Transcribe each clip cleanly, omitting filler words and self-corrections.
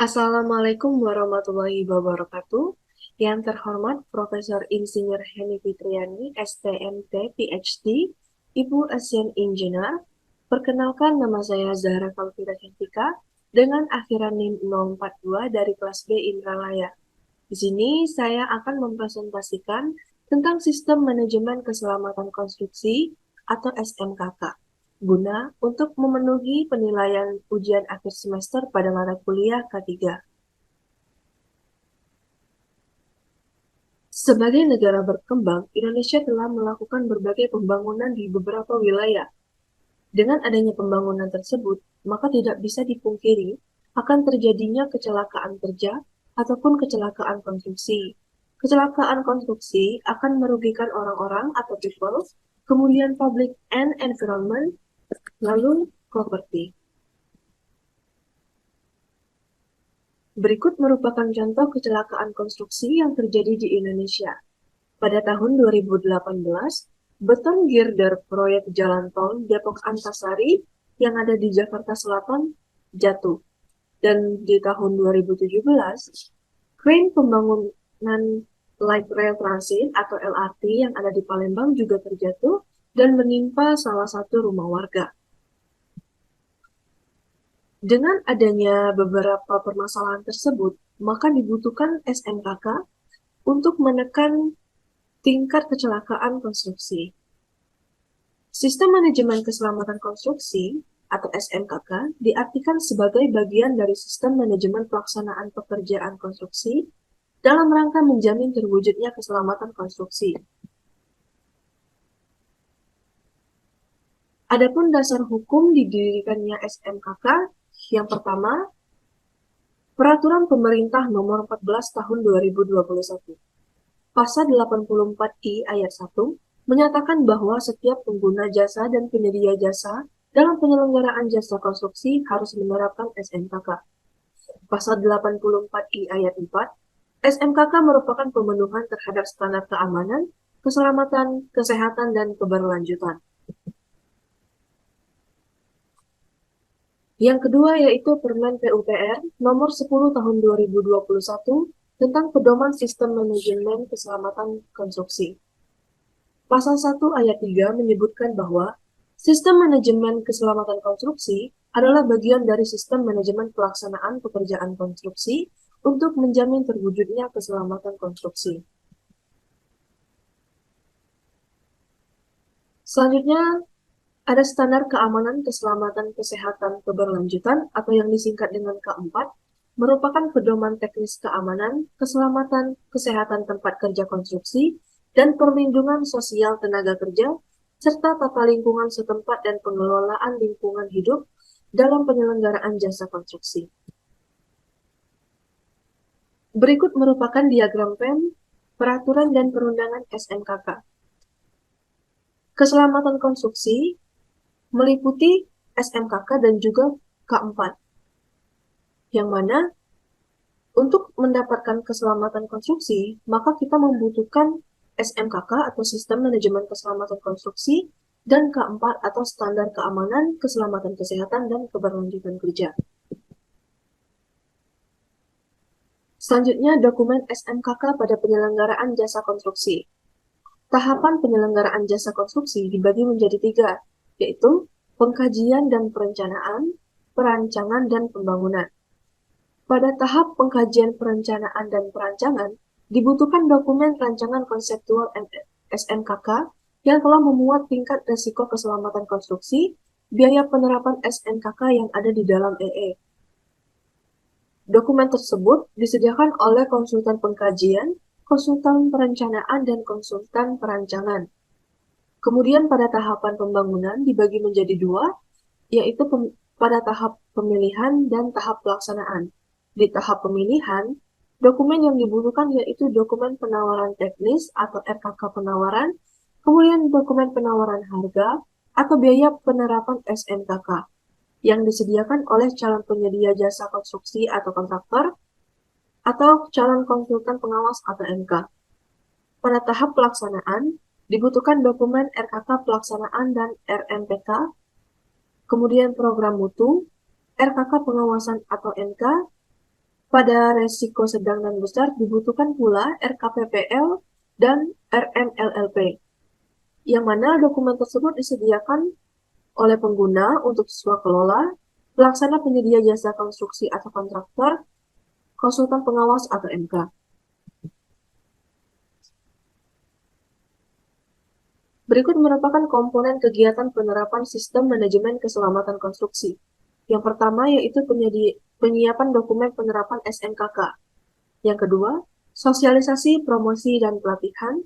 Assalamualaikum warahmatullahi wabarakatuh. Yang terhormat Profesor Insinyur Heni Fitriani, STMT, PhD, Ibu Asian Engineer. Perkenalkan, nama saya Zahra Kalfira Cantika dengan akhiran NIM 042 dari kelas B Indralaya. Di sini saya akan mempresentasikan tentang Sistem Manajemen Keselamatan Konstruksi atau SMKK, guna untuk memenuhi penilaian ujian akhir semester pada mata kuliah K3. Sebagai negara berkembang, Indonesia telah melakukan berbagai pembangunan di beberapa wilayah. Dengan adanya pembangunan tersebut, maka tidak bisa dipungkiri akan terjadinya kecelakaan kerja ataupun kecelakaan konstruksi. Kecelakaan konstruksi akan merugikan orang-orang atau people, kemudian public and environment, lalu property. Berikut merupakan contoh kecelakaan konstruksi yang terjadi di Indonesia. Pada tahun 2018, beton girder proyek jalan tol Depok Antasari yang ada di Jakarta Selatan jatuh. Dan di tahun 2017, crane pembangunan Light Rail Transit atau LRT yang ada di Palembang juga terjatuh dan menimpa salah satu rumah warga. Dengan adanya beberapa permasalahan tersebut, maka dibutuhkan SMKK untuk menekan tingkat kecelakaan konstruksi. Sistem Manajemen Keselamatan Konstruksi atau SMKK diartikan sebagai bagian dari sistem manajemen pelaksanaan pekerjaan konstruksi dalam rangka menjamin terwujudnya keselamatan konstruksi. Adapun dasar hukum didirikannya SMKK, yang pertama, Peraturan Pemerintah Nomor 14 Tahun 2021. Pasal 84I ayat 1 menyatakan bahwa setiap pengguna jasa dan penyedia jasa dalam penyelenggaraan jasa konstruksi harus menerapkan SMKK. Pasal 84I ayat 4, SMKK merupakan pemenuhan terhadap standar keamanan, keselamatan, kesehatan, dan keberlanjutan. Yang kedua yaitu Permen PUPR Nomor 10 Tahun 2021 tentang Pedoman Sistem Manajemen Keselamatan Konstruksi. Pasal 1 ayat 3 menyebutkan bahwa sistem manajemen keselamatan konstruksi adalah bagian dari sistem manajemen pelaksanaan pekerjaan konstruksi untuk menjamin terwujudnya keselamatan konstruksi. Selanjutnya, ada standar keamanan keselamatan kesehatan keberlanjutan atau yang disingkat dengan K4, merupakan pedoman teknis keamanan, keselamatan, kesehatan tempat kerja konstruksi, dan perlindungan sosial tenaga kerja, serta tata lingkungan setempat dan pengelolaan lingkungan hidup dalam penyelenggaraan jasa konstruksi. Berikut merupakan diagram PEM, peraturan dan perundangan SMKK. Keselamatan konstruksi meliputi SMKK dan juga K4, yang mana untuk mendapatkan keselamatan konstruksi, maka kita membutuhkan SMKK atau Sistem Manajemen Keselamatan Konstruksi dan K4 atau Standar Keamanan, Keselamatan Kesehatan, dan Keberlanjutan Kerja. Selanjutnya, dokumen SMKK pada penyelenggaraan jasa konstruksi. Tahapan penyelenggaraan jasa konstruksi dibagi menjadi 3, yaitu pengkajian dan perencanaan, perancangan, dan pembangunan. Pada tahap pengkajian perencanaan dan perancangan, dibutuhkan dokumen rancangan konseptual SMKK yang telah memuat tingkat risiko keselamatan konstruksi, biaya penerapan SMKK yang ada di dalam EE. Dokumen tersebut disediakan oleh konsultan pengkajian, konsultan perencanaan, dan konsultan perancangan. Kemudian pada tahapan pembangunan dibagi menjadi 2, yaitu pada tahap pemilihan dan tahap pelaksanaan. Di tahap pemilihan, dokumen yang dibutuhkan yaitu dokumen penawaran teknis atau RKK penawaran, kemudian dokumen penawaran harga atau biaya penerapan SMKK yang disediakan oleh calon penyedia jasa konstruksi atau kontraktor atau calon konsultan pengawas atau MK. Pada tahap pelaksanaan, dibutuhkan dokumen RKK pelaksanaan dan RMPK, kemudian program mutu, RKK pengawasan atau NK, Pada resiko sedang dan besar dibutuhkan pula RKPPL dan RMLLP, yang mana dokumen tersebut disediakan oleh pengguna untuk swakelola, pelaksana penyedia jasa konstruksi atau kontraktor, konsultan pengawas atau MK. Berikut merupakan komponen kegiatan penerapan sistem manajemen keselamatan konstruksi. Yang pertama yaitu penyiapan dokumen penerapan SMKK. Yang kedua, sosialisasi, promosi, dan pelatihan.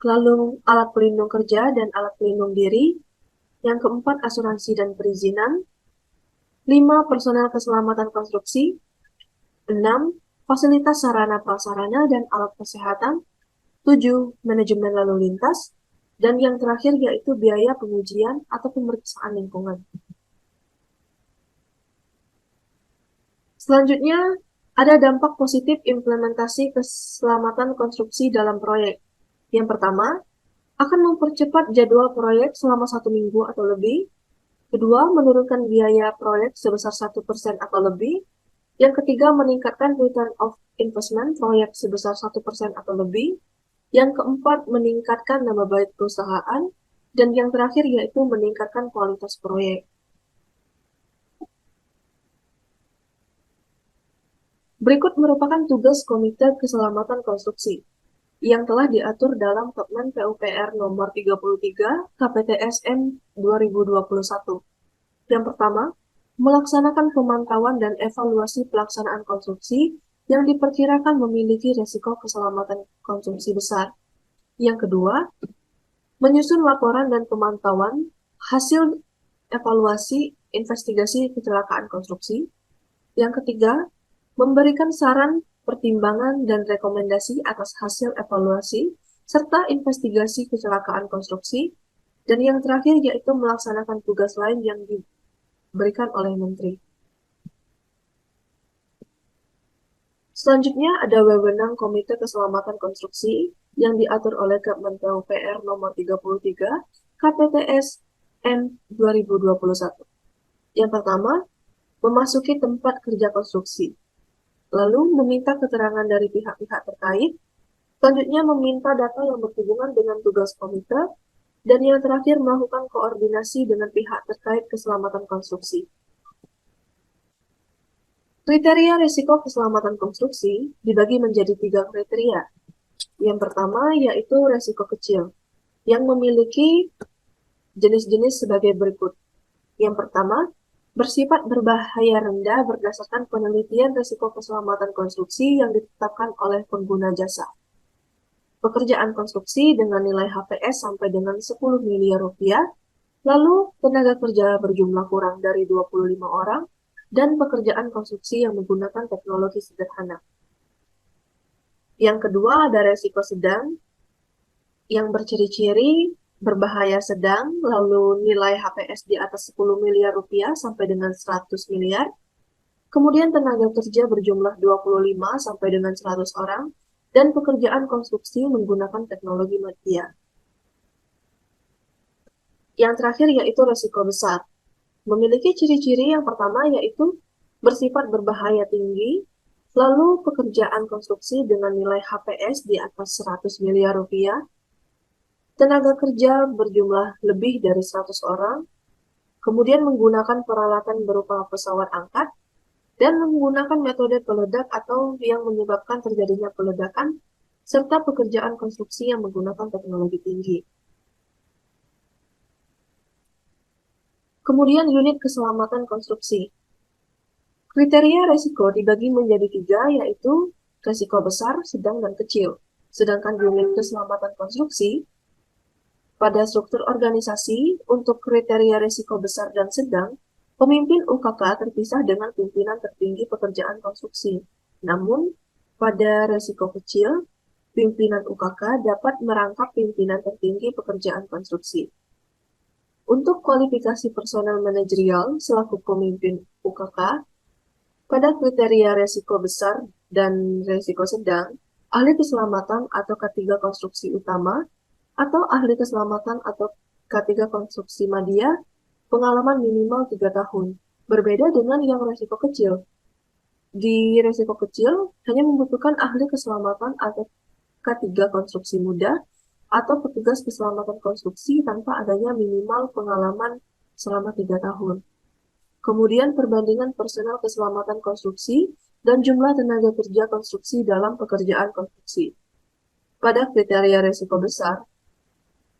Lalu, alat pelindung kerja dan alat pelindung diri. Yang keempat, asuransi dan perizinan. 5. Personel keselamatan konstruksi. 6. Fasilitas sarana prasarana dan alat kesehatan. 7. Manajemen lalu lintas. Dan yang terakhir yaitu biaya pengujian atau pemeriksaan lingkungan. Selanjutnya, ada dampak positif implementasi keselamatan konstruksi dalam proyek. Yang pertama, akan mempercepat jadwal proyek selama 1 minggu atau lebih. Kedua, menurunkan biaya proyek sebesar 1% atau lebih. Yang ketiga, meningkatkan return of investment proyek sebesar 1% atau lebih. Yang keempat, meningkatkan nama baik perusahaan. Dan yang terakhir yaitu meningkatkan kualitas proyek. Berikut merupakan tugas Komite Keselamatan Konstruksi yang telah diatur dalam Permen PUPR nomor 33 KPTSM 2021. Yang pertama, melaksanakan pemantauan dan evaluasi pelaksanaan konstruksi yang diperkirakan memiliki risiko keselamatan konstruksi besar. Yang kedua, menyusun laporan dan pemantauan hasil evaluasi investigasi kecelakaan konstruksi. Yang ketiga, memberikan saran, pertimbangan, dan rekomendasi atas hasil evaluasi serta investigasi kecelakaan konstruksi. Dan yang terakhir yaitu melaksanakan tugas lain yang diberikan oleh Menteri. Selanjutnya ada wewenang Komite Keselamatan Konstruksi yang diatur oleh Kemen PUPR nomor 33 KPTS M 2021. Yang pertama, memasuki tempat kerja konstruksi. Lalu meminta keterangan dari pihak-pihak terkait. Selanjutnya meminta data yang berhubungan dengan tugas komite. Dan yang terakhir melakukan koordinasi dengan pihak terkait keselamatan konstruksi. Kriteria risiko keselamatan konstruksi dibagi menjadi 3 kriteria. Yang pertama yaitu risiko kecil, yang memiliki jenis-jenis sebagai berikut. Yang pertama, bersifat berbahaya rendah berdasarkan penelitian risiko keselamatan konstruksi yang ditetapkan oleh pengguna jasa. Pekerjaan konstruksi dengan nilai HPS sampai dengan 10 miliar rupiah, lalu tenaga kerja berjumlah kurang dari 25 orang, dan pekerjaan konstruksi yang menggunakan teknologi sederhana. Yang kedua ada resiko sedang, yang berciri-ciri berbahaya sedang, lalu nilai HPS di atas 10 miliar rupiah sampai dengan 100 miliar, kemudian tenaga kerja berjumlah 25 sampai dengan 100 orang, dan pekerjaan konstruksi menggunakan teknologi media. Yang terakhir yaitu resiko besar. Memiliki ciri-ciri yang pertama yaitu bersifat berbahaya tinggi, lalu pekerjaan konstruksi dengan nilai HPS di atas 100 miliar rupiah, tenaga kerja berjumlah lebih dari 100 orang, kemudian menggunakan peralatan berupa pesawat angkat, dan menggunakan metode peledak atau yang menyebabkan terjadinya peledakan, serta pekerjaan konstruksi yang menggunakan teknologi tinggi. Kemudian unit keselamatan konstruksi. Kriteria resiko dibagi menjadi 3, yaitu resiko besar, sedang, dan kecil. Sedangkan unit keselamatan konstruksi, pada struktur organisasi, untuk kriteria resiko besar dan sedang, pemimpin UKK terpisah dengan pimpinan tertinggi pekerjaan konstruksi. Namun, pada resiko kecil, pimpinan UKK dapat merangkap pimpinan tertinggi pekerjaan konstruksi. Untuk kualifikasi personel manajerial selaku pemimpin UKK, pada kriteria resiko besar dan resiko sedang, ahli keselamatan atau K3 konstruksi utama, atau ahli keselamatan atau K3 konstruksi media, pengalaman minimal 3 tahun, berbeda dengan yang resiko kecil. Di resiko kecil, hanya membutuhkan ahli keselamatan atau K3 konstruksi muda atau petugas keselamatan konstruksi tanpa adanya minimal pengalaman selama 3 tahun. Kemudian perbandingan personel keselamatan konstruksi dan jumlah tenaga kerja konstruksi dalam pekerjaan konstruksi. Pada kriteria resiko besar,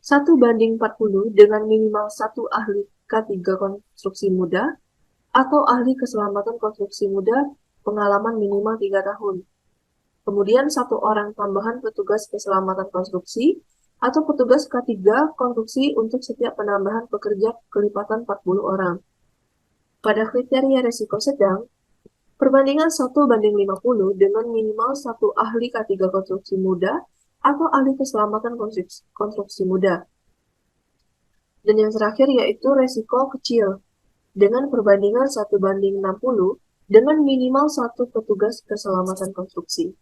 1:40 dengan minimal 1 ahli K3 konstruksi muda atau ahli keselamatan konstruksi muda pengalaman minimal 3 tahun. Kemudian 1 orang tambahan petugas keselamatan konstruksi atau petugas K3 konstruksi untuk setiap penambahan pekerja kelipatan 40 orang. Pada kriteria risiko sedang, perbandingan 1:50 dengan minimal 1 ahli K3 konstruksi muda atau ahli keselamatan konstruksi muda. Dan yang terakhir yaitu resiko kecil dengan perbandingan 1:60 dengan minimal 1 petugas keselamatan konstruksi.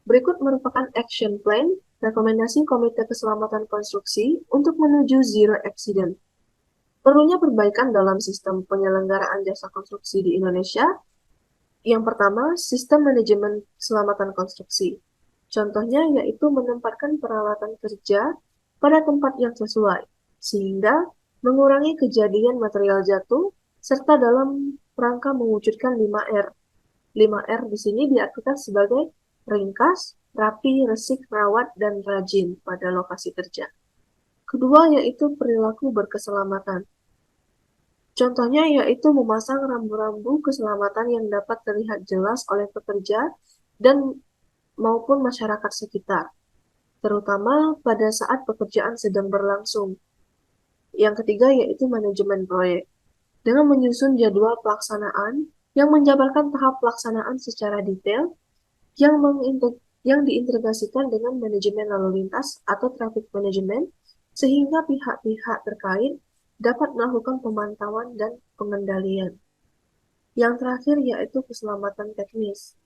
Berikut merupakan action plan, rekomendasi Komite Keselamatan Konstruksi untuk menuju zero accident. Perlunya perbaikan dalam sistem penyelenggaraan jasa konstruksi di Indonesia. Yang pertama, sistem manajemen keselamatan konstruksi. Contohnya yaitu menempatkan peralatan kerja pada tempat yang sesuai, sehingga mengurangi kejadian material jatuh, serta dalam rangka mewujudkan 5R. 5R di sini diartikan sebagai ringkas, rapi, resik, rawat, dan rajin pada lokasi kerja. Kedua yaitu perilaku berkeselamatan. Contohnya yaitu memasang rambu-rambu keselamatan yang dapat terlihat jelas oleh pekerja dan maupun masyarakat sekitar, terutama pada saat pekerjaan sedang berlangsung. Yang ketiga yaitu manajemen proyek, dengan menyusun jadwal pelaksanaan yang menjabarkan tahap pelaksanaan secara detail yang diintegrasikan dengan manajemen lalu lintas atau traffic management, sehingga pihak-pihak terkait dapat melakukan pemantauan dan pengendalian. Yang terakhir yaitu keselamatan teknis.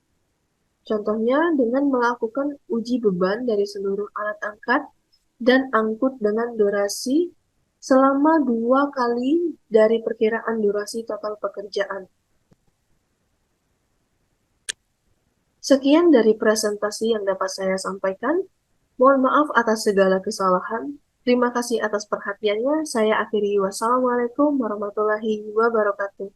Contohnya dengan melakukan uji beban dari seluruh alat angkat dan angkut dengan durasi selama 2 kali dari perkiraan durasi total pekerjaan. Sekian dari presentasi yang dapat saya sampaikan. Mohon maaf atas segala kesalahan. Terima kasih atas perhatiannya. Saya akhiri. Wassalamualaikum warahmatullahi wabarakatuh.